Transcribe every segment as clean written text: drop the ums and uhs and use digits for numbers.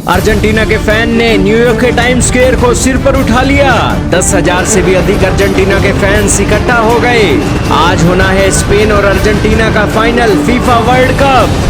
Argentina के fan ने New York के टाइम्स स्क्वायर को सिर पर उठा लिया। 10,000 से भी अधिक अर्जेंटीना के फैंस इकट्ठा हो गए। आज होना है स्पेन और अर्जेंटीना का फाइनल फीफा वर्ल्ड कप।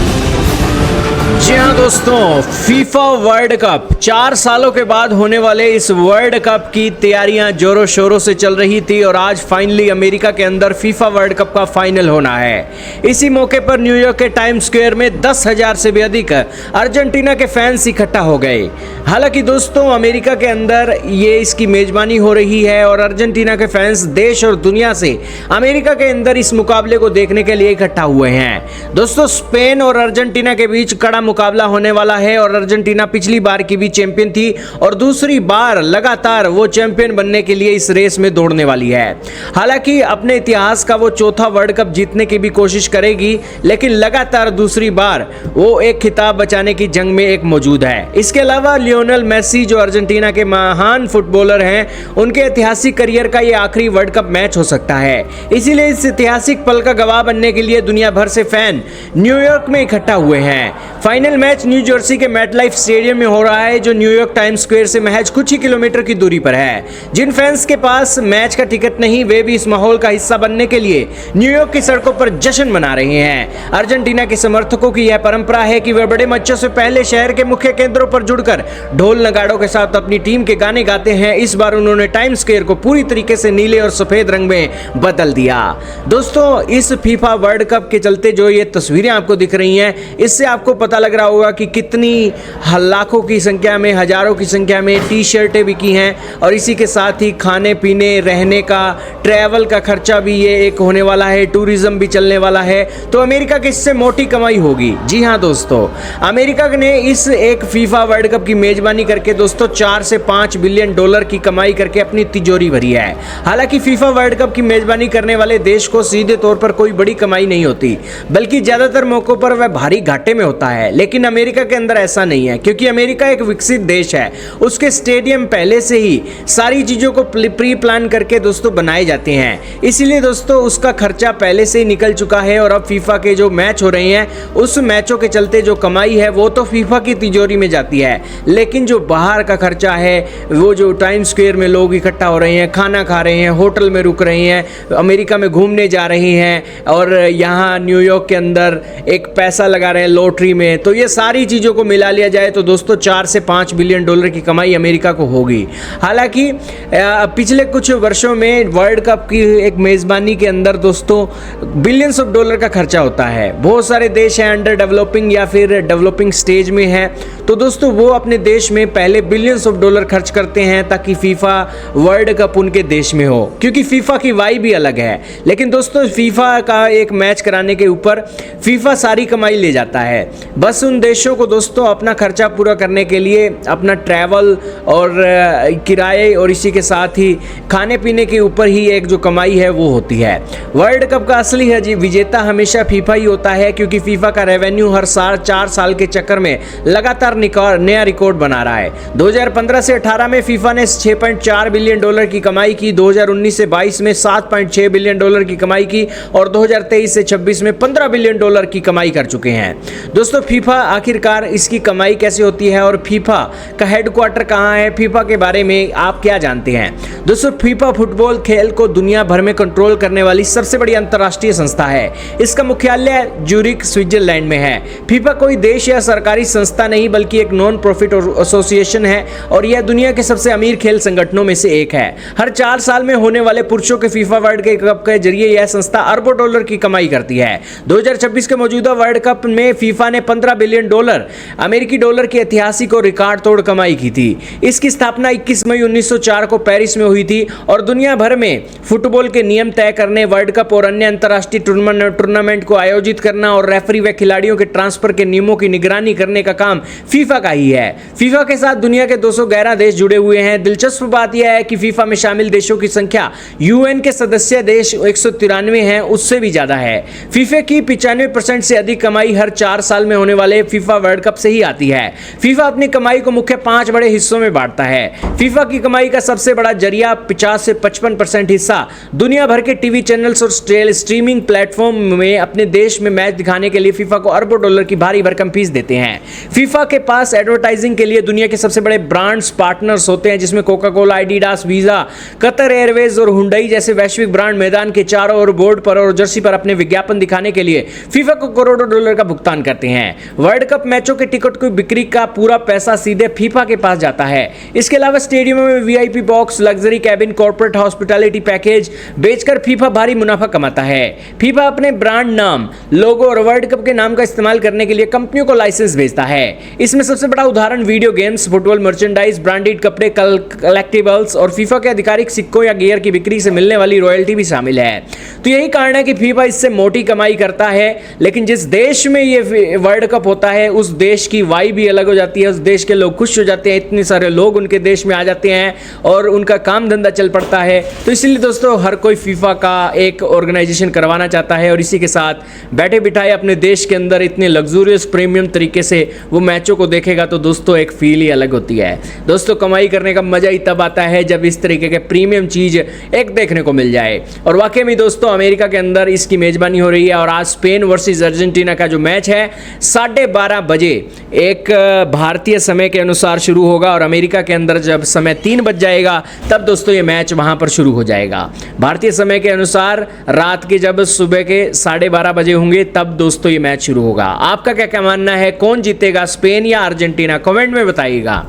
जी हाँ दोस्तों, फीफा वर्ल्ड कप 4 सालों के बाद होने वाले इस वर्ल्ड कप की तैयारियां जोरों शोरों से चल रही थी और आज फाइनली अमेरिका के अंदर फीफा वर्ल्ड कप का फाइनल होना है। इसी मौके पर न्यूयॉर्क के टाइम्स स्क्वायर में 10,000 से भी अधिक अर्जेंटीना के फैंस इकट्ठा हो गए। हालांकि दोस्तों, अमेरिका के अंदर ये इसकी मेजबानी हो रही है और अर्जेंटीना के फैंस देश और दुनिया से अमेरिका के अंदर इस मुकाबले को देखने के लिए इकट्ठा हुए हैं। दोस्तों, स्पेन और अर्जेंटीना के बीच कड़ा मुकाबला होने वाला है और अर्जेंटीना पिछली बार की भी चैंपियन थी और दूसरी बार लगातार वो चैंपियन बनने के लिए इस रेस में दौड़ने वाली है। हालांकि अपने इतिहास का वो चौथा वर्ल्ड कप जीतने की भी कोशिश करेगी, लेकिन लगातार दूसरी बार वो एक खिताब बचाने की जंग में एक मौजूद है। इसके अलावा लियोनेल मेसी जो अर्जेंटीना के महान फुटबॉलर हैं, उनके ऐतिहासिक करियर का ये आखिरी वर्ल्ड कप मैच हो सकता है। इसीलिए इस ऐतिहासिक पल का गवाह बनने के लिए दुनिया भर से फैन न्यूयॉर्क में इकट्ठा हुए हैं। फाइनल मैच न्यू जर्सी के मेटलाइफ स्टेडियम में हो रहा है, जो न्यूयॉर्क टाइम्स स्क्वायर से महज कुछ ही किलोमीटर की दूरी पर है। जिन फैंस के पास मैच का टिकट नहीं, वे भी इस माहौल का हिस्सा बनने के लिए न्यूयॉर्क की सड़कों पर जश्न मना रहे हैं। अर्जेंटीना के समर्थकों की यह परंपरा है कि वे बड़े मैचों से पहले शहर के मुख्य केंद्रों पर जुड़कर ढोल नगाड़ों के साथ अपनी टीम के गाने गाते हैं। इस बार उन्होंने टाइम्स स्क्वायर को पूरी तरीके से नीले और सफेद रंग में बदल दिया। दोस्तों, इस फीफा वर्ल्ड कप के चलते जो ये तस्वीरें आपको दिख रही हैं, इससे आपको पता लग रहा होगा कि कितनी लाखों की संख्या में, हजारों की संख्या में टी शर्टें बिकी हैं और इसी के साथ ही खाने पीने, रहने का, ट्रैवल का खर्चा भी ये एक होने वाला है, टूरिज्म भी चलने वाला है। तो अमेरिका की इससे मोटी कमाई होगी। जी हाँ दोस्तों, अमेरिका ने इस एक फीफा वर्ल्ड कप की मेजबानी करके दोस्तों 4 से 5 बिलियन डॉलर की कमाई करके अपनी तिजोरी भरी है। हालांकि फीफा वर्ल्ड कप की मेजबानी करने वाले देश को सीधे तौर पर कोई बड़ी कमाई नहीं होती, बल्कि ज्यादातर मौकों पर वह भारी घाटे में होता है। लेकिन अमेरिका के अंदर ऐसा नहीं है, क्योंकि अमेरिका एक विकसित देश है। उसके स्टेडियम पहले से ही सारी चीजों को प्री प्लान करके दोस्तों बनाए जाते हैं। इसीलिए दोस्तों उसका खर्चा पहले से ही निकल चुका है और अब फीफा के जो मैच हो रहे हैं, उस मैचों के चलते जो कमाई है वो तो फीफा की तिजोरी में जाती है। लेकिन जो बाहर का खर्चा है, वो जो टाइम्स स्क्वायर में लोग इकट्ठा हो रहे हैं, खाना खा रहे हैं, होटल में रुक रहे हैं, अमेरिका में घूमने जा रहे हैं और यहाँ न्यूयॉर्क के अंदर एक पैसा लगा रहे हैं लॉटरी में, तो ये सारी चीज़ों को मिला लिया जाए तो दोस्तों 4 से 5 बिलियन डॉलर की कमाई अमेरिका को होगी। हालांकि पिछले कुछ वर्षों में वर्ल्ड कप की एक मेज़बानी के अंदर दोस्तों बिलियंस ऑफ डॉलर का खर्चा होता है। बहुत सारे देश हैं अंडर डेवलपिंग या फिर डेवलपिंग स्टेज में है, तो दोस्तों वो अपने देश में पहले बिलियंस ऑफ डॉलर खर्च करते हैं ताकि फीफा वर्ल्ड कप उनके देश में हो, क्योंकि फीफा की वाइब भी अलग है। लेकिन दोस्तों फीफा का एक मैच कराने के ऊपर फीफा सारी कमाई ले जाता है। बस उन देशों को दोस्तों अपना खर्चा पूरा करने के लिए अपना ट्रैवल और किराए और इसी के साथ ही खाने पीने के ऊपर ही एक जो कमाई है वो होती है। वर्ल्ड कप का असली है जी विजेता हमेशा फीफा ही होता है, क्योंकि फीफा का रेवेन्यू हर साल 4 साल के चक्कर में लगातार नया रिकॉर्ड बना रहा है। 2015 से 18 में फीफा ने 6.4 बिलियन डॉलर की कमाई की, 2019 से 22 में 7.6 बिलियन डॉलर की कमाई की और 2023 से 26 में 15 बिलियन डॉलर की कमाई कर चुके हैं। दोस्तों फीफा आखिरकार इसकी कमाई कैसे होती है और फीफा का हेडक्वार्टर कहां है, फीफा के बारे में आप क्या जानते हैं? दोस्तों फीफा फुटबॉल खेल को दुनिया भर में कंट्रोल करने वाली सबसे बड़ी अंतर्राष्ट्रीय संस्था है। इसका मुख्यालय ज्यूरिख स्विट्जरलैंड में है। फीफा कोई देश या सरकारी संस्था नहीं, बल्कि एक नॉन प्रॉफिट एसोसिएशन है और यह दुनिया के सबसे अमीर खेल संगठनों में से एक है। हर 4 साल में होने वाले पुरुषों के फीफा वर्ल्ड कप के जरिए यह संस्था अरबों डॉलर की कमाई करती है। 2026 के मौजूदा वर्ल्ड कप में फीफा ने 15 बिलियन डॉलर अमेरिकी डॉलर की ऐतिहासिक और रिकॉर्ड तोड़ कमाई की थी। इसकी स्थापना 21 मई 1904 को पेरिस में हुई थी और दुनिया भर में फुटबॉल के नियम तय करने, वर्ल्ड कप और अन्य अंतर्राष्ट्रीय टूर्नामेंट को आयोजित करना और रेफरी व खिलाड़ियों के ट्रांसफर के नियमों की निगरानी करने का काम फीफा का ही है। फीफा के साथ दुनिया के 211 देश जुड़े हुए हैं। दिलचस्प बात यह है कि फीफा में शामिल देशों की संख्या यूएन के सदस्य देश 193 हैं, उससे भी ज्यादा है। फीफा की 95% से अधिक कमाई हर 4 साल में होने होने वाले फीफा वर्ल्ड कप से ही आती है। फीफा अपनी कमाई को मुख्य 5 बड़े हिस्सों में बांटता है। फीफा की कमाई का सबसे बड़ा जरिया 50 से 55% हिस्सा दुनिया भर के टीवी चैनल्स और स्ट्रीमिंग प्लेटफॉर्म में अपने देश में मैच दिखाने के लिए फीफा को अरबों डॉलर की भारी भरकम फीस देते हैं। फीफा के पास एडवर्टाइजिंग के लिए दुनिया के सबसे बड़े ब्रांड्स पार्टनर्स होते हैं, जिसमें Coca Cola, Adidas, visa, Qatar Airways और हुंडई जैसे वैश्विक ब्रांड मैदान के चारों ओर बोर्ड पर और जर्सी पर अपने विज्ञापन दिखाने के लिए फीफा को करोड़ों डॉलर का भुगतान करते हैं। वर्ल्ड कप मैचों के टिकट की बिक्री का पूरा पैसा सीधे फीफा के पास जाता है। इसके अलावा स्टेडियमों में VIP box, luxury cabin, corporate hospitality package बेचकर फीफा भारी मुनाफा कमाता है। फीफा अपने ब्रांड नाम, लोगो और वर्ल्ड कप के नाम का इस्तेमाल करने के लिए कंपनियों को लाइसेंस भेजता है। इसमें सबसे बड़ा उदाहरण video games, football merchandise, branded कपड़े, कलेक्टिबल्स और फीफा के आधिकारिक सिक्कों या गियर की बिक्री से मिलने वाली रॉयल्टी भी शामिल है। तो यही कारण है कि फीफा इससे मोटी कमाई करता है। लेकिन जिस देश में ये वर्ल्ड कप होता है उस देश की वाइब भी अलग हो जाती है, उस देश के लोग खुश हो जाते हैं, इतने सारे लोग उनके देश में आ जाते हैं और उनका काम धंधा चल पड़ता है। तो इसलिए दोस्तों हर कोई फीफा का एक ऑर्गेनाइजेशन करवाना चाहता है और इसी के साथ बैठे बिठाए अपने देश के अंदर इतने लग्जूरियस प्रीमियम तरीके से वो मैचों को देखेगा तो दोस्तों एक फील ही अलग होती है। दोस्तों कमाई करने का मजा ही तब आता है जब इस तरीके के प्रीमियम चीज एक देखने को मिल जाए। और वाकई में दोस्तों अमेरिका के अंदर इसकी मेजबानी हो रही है और आज स्पेन वर्सेस अर्जेंटीना का जो मैच है 12:30 बजे एक भारतीय समय के अनुसार शुरू होगा और अमेरिका के अंदर जब समय 3 बज जाएगा तब दोस्तों ये मैच वहां पर शुरू हो जाएगा। भारतीय समय के अनुसार रात के जब सुबह के 12:30 बजे होंगे तब दोस्तों ये मैच शुरू होगा। आपका क्या क्या मानना है, कौन जीतेगा, स्पेन या अर्जेंटीना? कमेंट में बताइएगा।